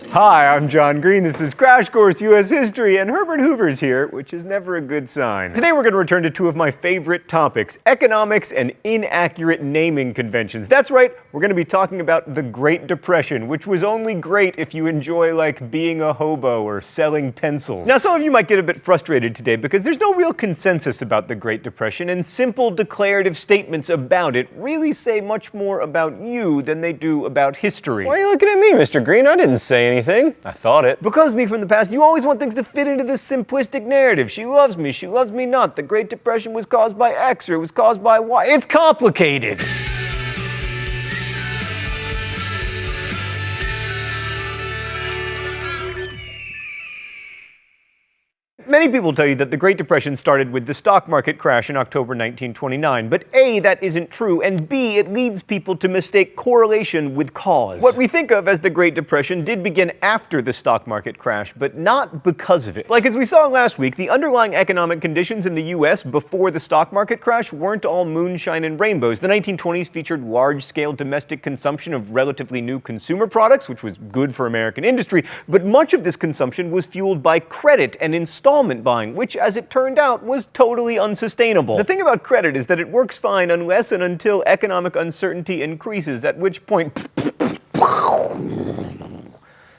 Hi, I'm John Green. This is Crash Course U.S. History, and Herbert Hoover's here, which is never a good sign. Today we're going to return to two of my favorite topics, economics and inaccurate naming conventions. That's right, we're going to be talking about the Great Depression, which was only great if you enjoy, like, being a hobo or selling pencils. Now, some of you might get a bit frustrated today because there's no real consensus about the Great Depression, and simple declarative statements about it really say much more about you than they do about history. Why are you looking at me, Mr. Green? I didn't say anything. I thought it. Because me from the past, you always want things to fit into this simplistic narrative. She loves me not. The Great Depression was caused by X or it was caused by Y. It's complicated. Many people tell you that the Great Depression started with the stock market crash in October 1929, but A, that isn't true, and B, it leads people to mistake correlation with cause. What we think of as the Great Depression did begin after the stock market crash, but not because of it. Like as we saw last week, the underlying economic conditions in the US before the stock market crash weren't all moonshine and rainbows. The 1920s featured large-scale domestic consumption of relatively new consumer products, which was good for American industry, but much of this consumption was fueled by credit and installment buying, which, as it turned out, was totally unsustainable. The thing about credit is that it works fine unless and until economic uncertainty increases, at which point...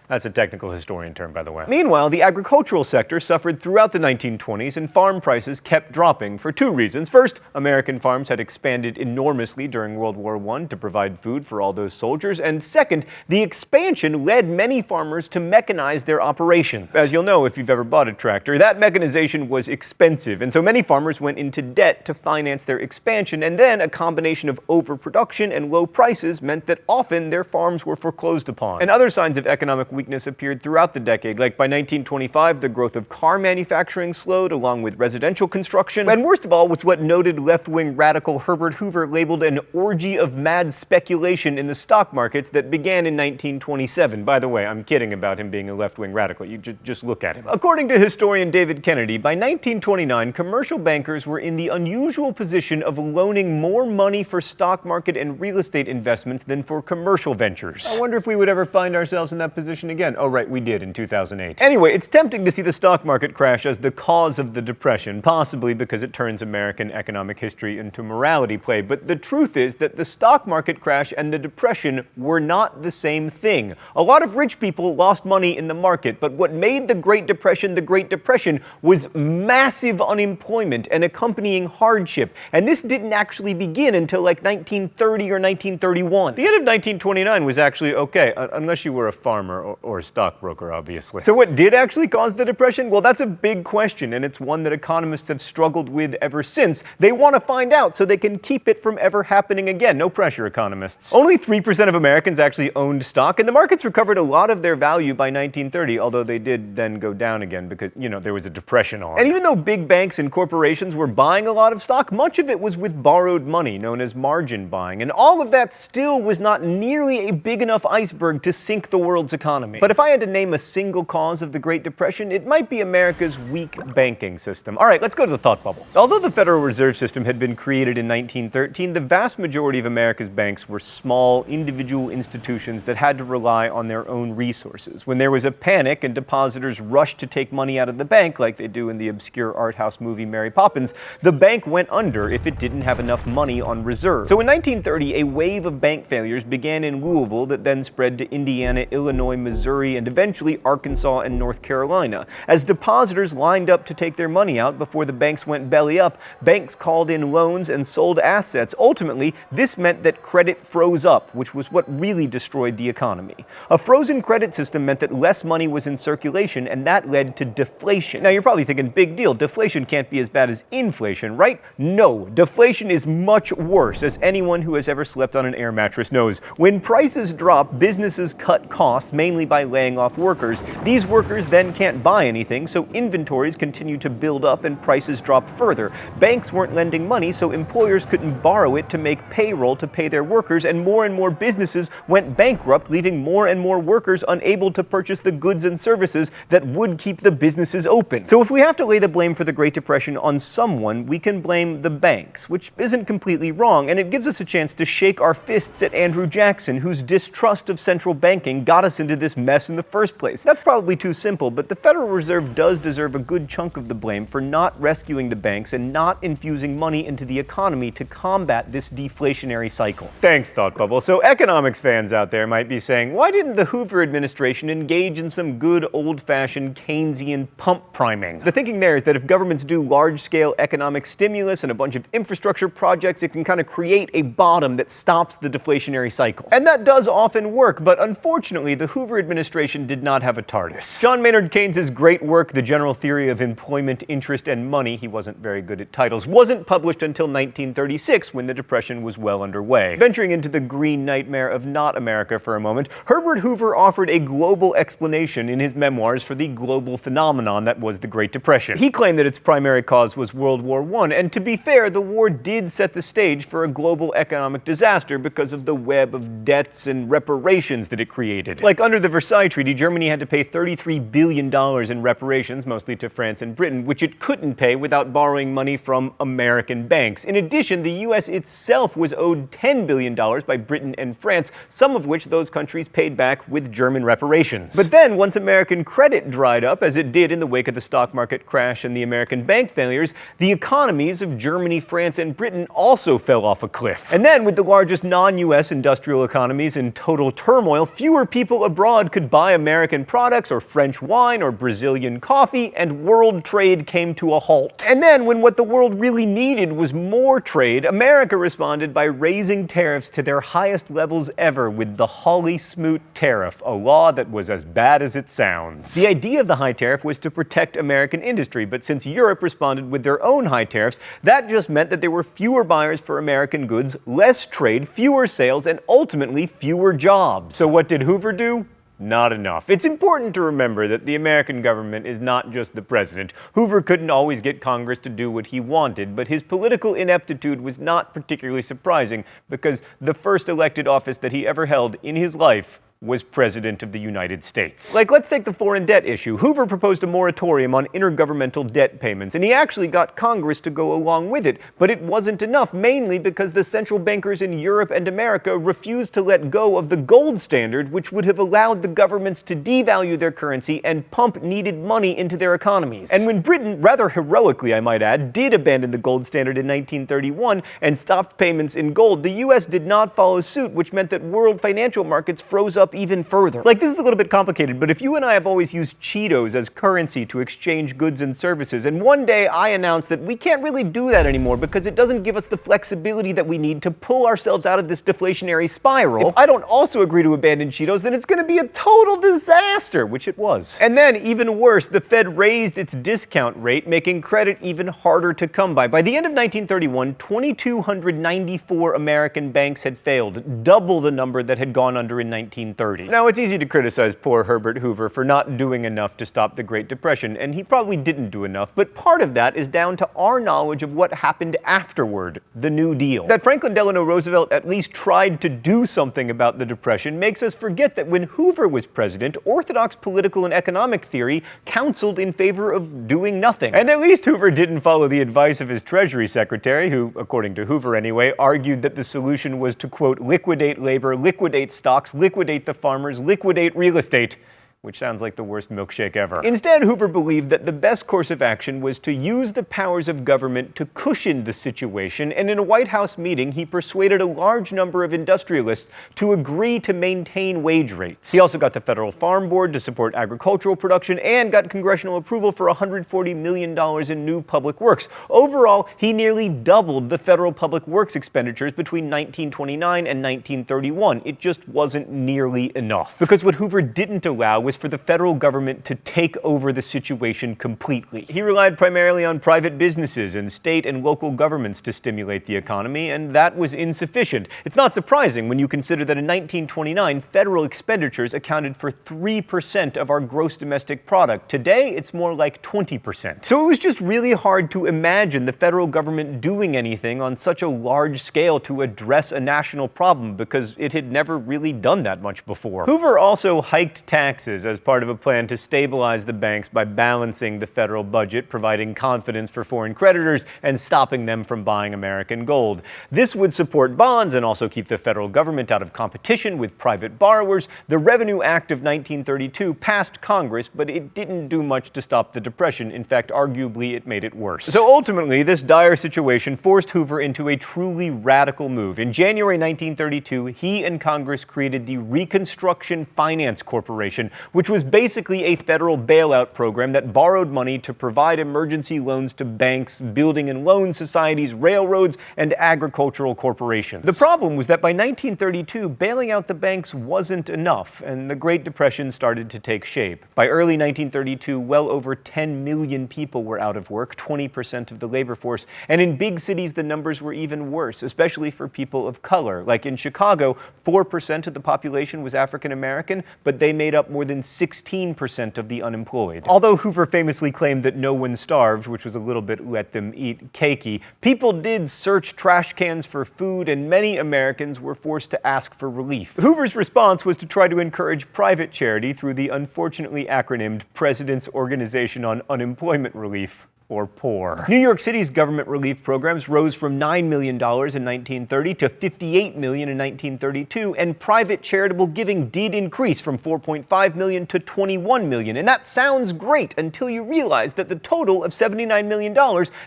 That's a technical historian term, by the way. Meanwhile, the agricultural sector suffered throughout the 1920s, and farm prices kept dropping for two reasons. First, American farms had expanded enormously during World War I to provide food for all those soldiers, and second, the expansion led many farmers to mechanize their operations. As you'll know if you've ever bought a tractor, that mechanization was expensive, and so many farmers went into debt to finance their expansion, and then a combination of overproduction and low prices meant that often their farms were foreclosed upon. And other signs of economic weakness appeared throughout the decade. Like by 1925, the growth of car manufacturing slowed, along with residential construction. And worst of all was what noted left-wing radical Herbert Hoover labeled an orgy of mad speculation in the stock markets that began in 1927. By the way, I'm kidding about him being a left-wing radical. You just look at him. According to historian David Kennedy, by 1929, commercial bankers were in the unusual position of loaning more money for stock market and real estate investments than for commercial ventures. I wonder if we would ever find ourselves in that position again. Oh, right, we did in 2008. Anyway, it's tempting to see the stock market crash as the cause of the Depression, possibly because it turns American economic history into morality play. But the truth is that the stock market crash and the Depression were not the same thing. A lot of rich people lost money in the market, but what made the Great Depression was massive unemployment and accompanying hardship. And this didn't actually begin until like 1930 or 1931. The end of 1929 was actually okay, unless you were a farmer or a stockbroker, obviously. So what did actually cause the Depression? Well, that's a big question, and it's one that economists have struggled with ever since. They want to find out so they can keep it from ever happening again. No pressure, economists. Only 3% of Americans actually owned stock, and the markets recovered a lot of their value by 1930, although they did then go down again because, you know, there was a depression on. And even though big banks and corporations were buying a lot of stock, much of it was with borrowed money, known as margin buying, and all of that still was not nearly a big enough iceberg to sink the world's economy. But if I had to name a single cause of the Great Depression, it might be America's weak banking system. All right, let's go to the thought bubble. Although the Federal Reserve System had been created in 1913, the vast majority of America's banks were small, individual institutions that had to rely on their own resources. When there was a panic and depositors rushed to take money out of the bank, like they do in the obscure art house movie Mary Poppins, the bank went under if it didn't have enough money on reserve. So in 1930, a wave of bank failures began in Louisville that then spread to Indiana, Illinois, Missouri, and eventually Arkansas and North Carolina. As depositors lined up to take their money out before the banks went belly up, banks called in loans and sold assets. Ultimately, this meant that credit froze up, which was what really destroyed the economy. A frozen credit system meant that less money was in circulation, and that led to deflation. Now, you're probably thinking, big deal, deflation can't be as bad as inflation, right? No, deflation is much worse, as anyone who has ever slept on an air mattress knows. When prices drop, businesses cut costs, mainly by laying off workers. These workers then can't buy anything, so inventories continue to build up and prices drop further. Banks weren't lending money, so employers couldn't borrow it to make payroll to pay their workers, and more businesses went bankrupt, leaving more and more workers unable to purchase the goods and services that would keep the businesses open. So if we have to lay the blame for the Great Depression on someone, we can blame the banks, which isn't completely wrong, and it gives us a chance to shake our fists at Andrew Jackson, whose distrust of central banking got us into this this mess in the first place? That's probably too simple, but the Federal Reserve does deserve a good chunk of the blame for not rescuing the banks and not infusing money into the economy to combat this deflationary cycle. Thanks, Thought Bubble. So economics fans out there might be saying, why didn't the Hoover administration engage in some good old-fashioned Keynesian pump priming? The thinking there is that if governments do large-scale economic stimulus and a bunch of infrastructure projects, it can kind of create a bottom that stops the deflationary cycle. And that does often work, but unfortunately, the Hoover administration did not have a TARDIS. John Maynard Keynes' great work, The General Theory of Employment, Interest, and Money — he wasn't very good at titles — wasn't published until 1936, when the Depression was well underway. Venturing into the green nightmare of not America for a moment, Herbert Hoover offered a global explanation in his memoirs for the global phenomenon that was the Great Depression. He claimed that its primary cause was World War I, and to be fair, the war did set the stage for a global economic disaster because of the web of debts and reparations that it created. Like under the Versailles Treaty, Germany had to pay $33 billion in reparations, mostly to France and Britain, which it couldn't pay without borrowing money from American banks. In addition, the US itself was owed $10 billion by Britain and France, some of which those countries paid back with German reparations. But then, once American credit dried up, as it did in the wake of the stock market crash and the American bank failures, the economies of Germany, France, and Britain also fell off a cliff. And then, with the largest non-US industrial economies in total turmoil, fewer people abroad could buy American products or French wine or Brazilian coffee, and world trade came to a halt. And then, when what the world really needed was more trade, America responded by raising tariffs to their highest levels ever with the Hawley-Smoot tariff, a law that was as bad as it sounds. The idea of the high tariff was to protect American industry, but since Europe responded with their own high tariffs, that just meant that there were fewer buyers for American goods, less trade, fewer sales, and ultimately fewer jobs. So what did Hoover do? Not enough. It's important to remember that the American government is not just the president. Hoover couldn't always get Congress to do what he wanted, but his political ineptitude was not particularly surprising because the first elected office that he ever held in his life was President of the United States. Like, let's take the foreign debt issue. Hoover proposed a moratorium on intergovernmental debt payments, and he actually got Congress to go along with it. But it wasn't enough, mainly because the central bankers in Europe and America refused to let go of the gold standard, which would have allowed the governments to devalue their currency and pump needed money into their economies. And when Britain, rather heroically I might add, did abandon the gold standard in 1931 and stopped payments in gold, the US did not follow suit, which meant that world financial markets froze up even further. Like, this is a little bit complicated, but if you and I have always used Cheetos as currency to exchange goods and services, and one day I announce that we can't really do that anymore because it doesn't give us the flexibility that we need to pull ourselves out of this deflationary spiral, if I don't also agree to abandon Cheetos, then it's going to be a total disaster, which it was. And then, even worse, the Fed raised its discount rate, making credit even harder to come by. By the end of 1931, 2,294 American banks had failed, double the number that had gone under in 1930. Now, it's easy to criticize poor Herbert Hoover for not doing enough to stop the Great Depression, and he probably didn't do enough, but part of that is down to our knowledge of what happened afterward, the New Deal. That Franklin Delano Roosevelt at least tried to do something about the Depression makes us forget that when Hoover was president, orthodox political and economic theory counseled in favor of doing nothing. And at least Hoover didn't follow the advice of his Treasury Secretary, who, according to Hoover anyway, argued that the solution was to, quote, liquidate labor, liquidate stocks, liquidate the farmers, liquidate real estate, which sounds like the worst milkshake ever. Instead, Hoover believed that the best course of action was to use the powers of government to cushion the situation, and in a White House meeting, he persuaded a large number of industrialists to agree to maintain wage rates. He also got the Federal Farm Board to support agricultural production and got congressional approval for $140 million in new public works. Overall, he nearly doubled the federal public works expenditures between 1929 and 1931. It just wasn't nearly enough. Because what Hoover didn't allow was for the federal government to take over the situation completely. He relied primarily on private businesses and state and local governments to stimulate the economy, and that was insufficient. It's not surprising when you consider that in 1929, federal expenditures accounted for 3% of our gross domestic product. Today, it's more like 20%. So it was just really hard to imagine the federal government doing anything on such a large scale to address a national problem because it had never really done that much before. Hoover also hiked taxes remittances as part of a plan to stabilize the banks by balancing the federal budget, providing confidence for foreign creditors, and stopping them from buying American gold. This would support bonds and also keep the federal government out of competition with private borrowers. The Revenue Act of 1932 passed Congress, but it didn't do much to stop the Depression. In fact, arguably, it made it worse. So ultimately, this dire situation forced Hoover into a truly radical move. In January 1932, he and Congress created the Reconstruction Finance Corporation, which was basically a federal bailout program that borrowed money to provide emergency loans to banks, building and loan societies, railroads, and agricultural corporations. The problem was that by 1932, bailing out the banks wasn't enough, and the Great Depression started to take shape. By early 1932, well over 10 million people were out of work, 20% of the labor force, and in big cities the numbers were even worse, especially for people of color. Like in Chicago, 4% of the population was African American, but they made up more than 16% of the unemployed. Although Hoover famously claimed that no one starved, which was a little bit let them eat cakey, people did search trash cans for food, and many Americans were forced to ask for relief. Hoover's response was to try to encourage private charity through the unfortunately acronymed President's Organization on Unemployment Relief, or POOR. New York City's government relief programs rose from $9 million in 1930 to $58 million in 1932, and private charitable giving did increase from $4.5 million to $21 million. And that sounds great until you realize that the total of $79 million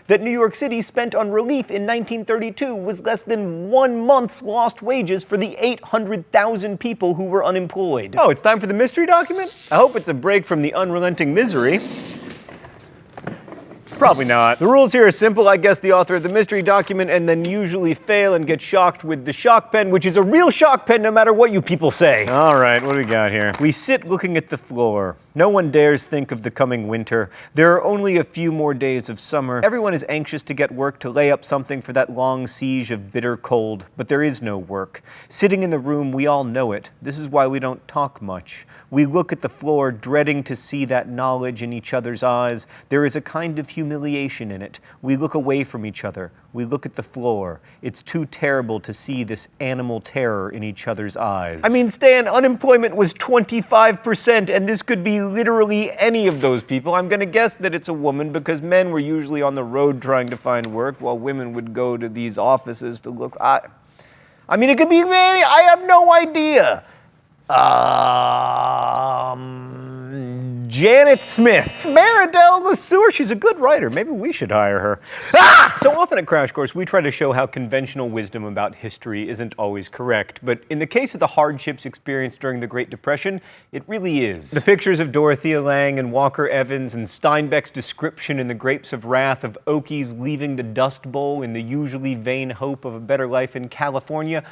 that New York City spent on relief in 1932 was less than 1 month's lost wages for the 800,000 people who were unemployed. Oh, it's time for the mystery document? I hope it's a break from the unrelenting misery. Probably not. The rules here are simple. I guess the author of the mystery document and then usually fail and get shocked with the shock pen, which is a real shock pen no matter what you people say. All right, what do we got here? We sit looking at the floor. No one dares think of the coming winter. There are only a few more days of summer. Everyone is anxious to get work, to lay up something for that long siege of bitter cold, but there is no work. Sitting in the room, we all know it. This is why we don't talk much. We look at the floor, dreading to see that knowledge in each other's eyes. There is a kind of humiliation in it. We look away from each other. We look at the floor. It's too terrible to see this animal terror in each other's eyes. I mean, Stan, unemployment was 25%, and this could be literally any of those people. I'm gonna guess that it's a woman because men were usually on the road trying to find work while women would go to these offices to look. I mean, it could be many. I have no idea. Janet Smith. Maridel LeSueur. She's a good writer. Maybe we should hire her. So often at Crash Course, we try to show how conventional wisdom about history isn't always correct. But in the case of the hardships experienced during the Great Depression, it really is. The pictures of Dorothea Lange and Walker Evans and Steinbeck's description in The Grapes of Wrath of Okies leaving the Dust Bowl in the usually vain hope of a better life in California,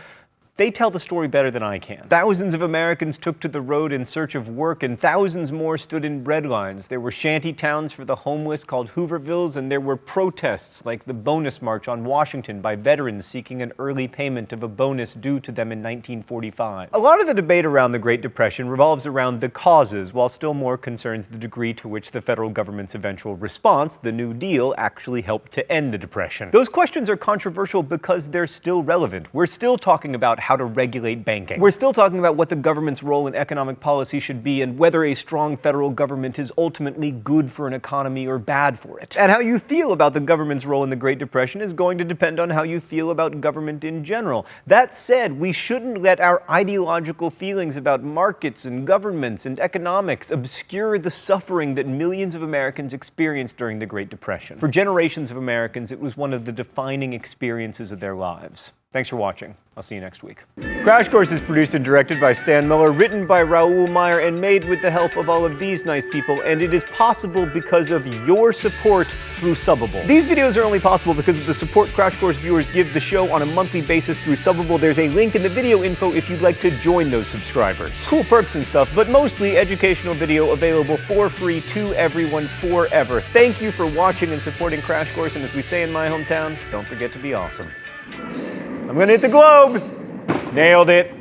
they tell the story better than I can. Thousands of Americans took to the road in search of work, and thousands more stood in bread lines. There were shanty towns for the homeless called Hoovervilles, and there were protests like the Bonus March on Washington by veterans seeking an early payment of a bonus due to them in 1945. A lot of the debate around the Great Depression revolves around the causes, while still more concerns the degree to which the federal government's eventual response, the New Deal, actually helped to end the Depression. Those questions are controversial because they're still relevant. We're still talking about how to regulate banking. We're still talking about what the government's role in economic policy should be and whether a strong federal government is ultimately good for an economy or bad for it. And how you feel about the government's role in the Great Depression is going to depend on how you feel about government in general. That said, we shouldn't let our ideological feelings about markets and governments and economics obscure the suffering that millions of Americans experienced during the Great Depression. For generations of Americans, it was one of the defining experiences of their lives. Thanks for watching. I'll see you next week. Crash Course is produced and directed by Stan Miller, written by Raoul Meyer, and made with the help of all of these nice people, and it is possible because of your support through Subbable. These videos are only possible because of the support Crash Course viewers give the show on a monthly basis through Subbable. There's a link in the video info if you'd like to join those subscribers. Cool perks and stuff, but mostly educational video available for free to everyone forever. Thank you for watching and supporting Crash Course, and as we say in my hometown, don't forget to be awesome. I'm gonna hit the globe. Nailed it.